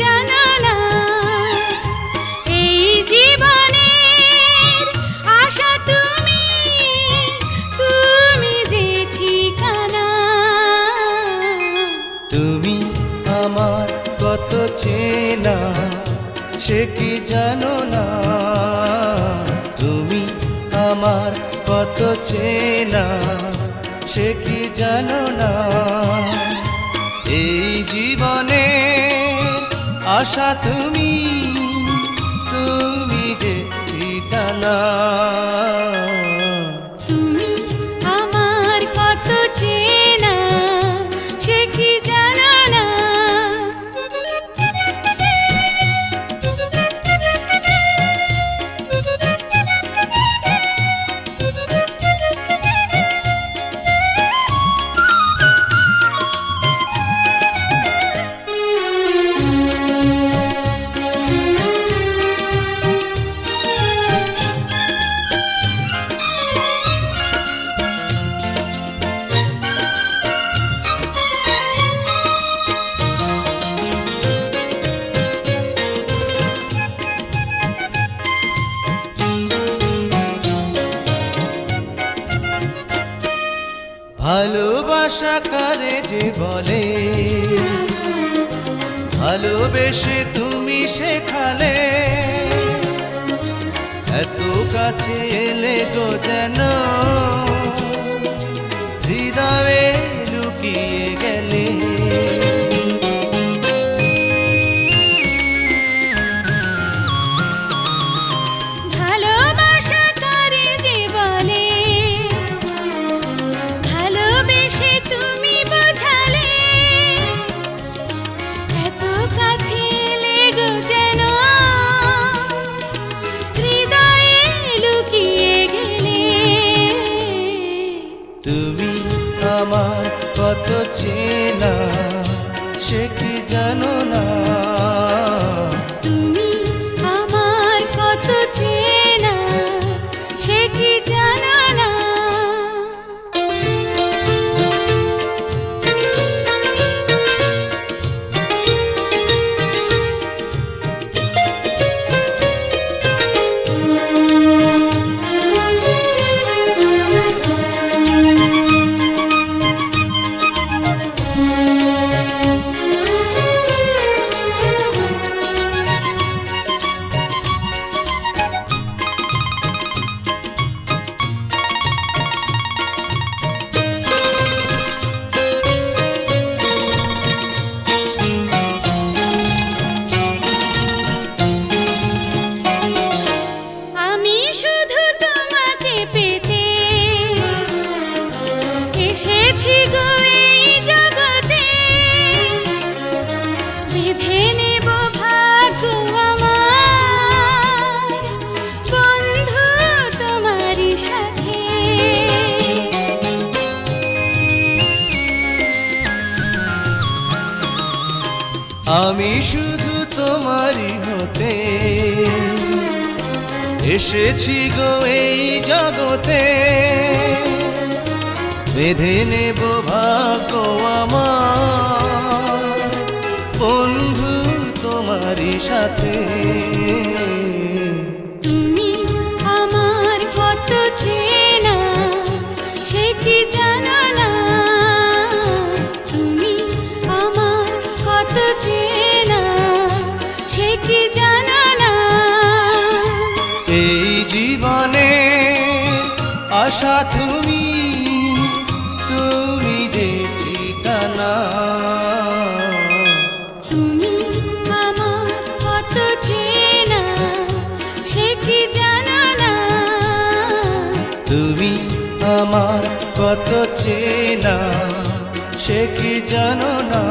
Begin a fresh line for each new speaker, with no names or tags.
জানো না এই জীবনের আশা তুমি, তুমি যে ঠিকানা।
তুমি আমার কত চেনা সে কি জানো না, তুমি আমার কত চেনা সে কি জানো না। এই জীবনে আশা তুমি, তুমি যে ঠিকানা।
তুমি আমার কত চেনা সে কি জানো না।
ভালোবাসা কারে যে বলে, ভালোবেসে তুমি শেখালে, এত কাছে এলে গো যেন হৃদয়ে লুকিয়ে গেলে।
ভালোবাসা কারে যে বলে, ভালোবেসে তুমি বোঝালে, এত কাছে এলে গো যেন হৃদয়ে লুকিয়ে গেলে।
তুমি আমার কত চেনা সে কি জানো না,
তুমি আমার কত চেনা সে কি জানো না। আমি শুধু তোমাকে পেতে এসেছি গো এই জগতে, বেঁধে নেব ভাগ্য আমার বন্ধু তোমারই সাথে।
আমি শুধু তোমারই হতে এসেছি গো এই জগতে, বেঁধে নেব ভাগ্য আমার বন্ধু তোমারই সাথে।
তুমি আমার কত চেনা সে কি জানো না, তুমি আমার কত চেনা সে কি জানো না।
এই জীবনে আশা তুমি, তুমি যে ঠিকানা।
তুমি আমার কত চেনা সে কি জানো না,
তুমি আমার কত চেনা সে কি জানো না।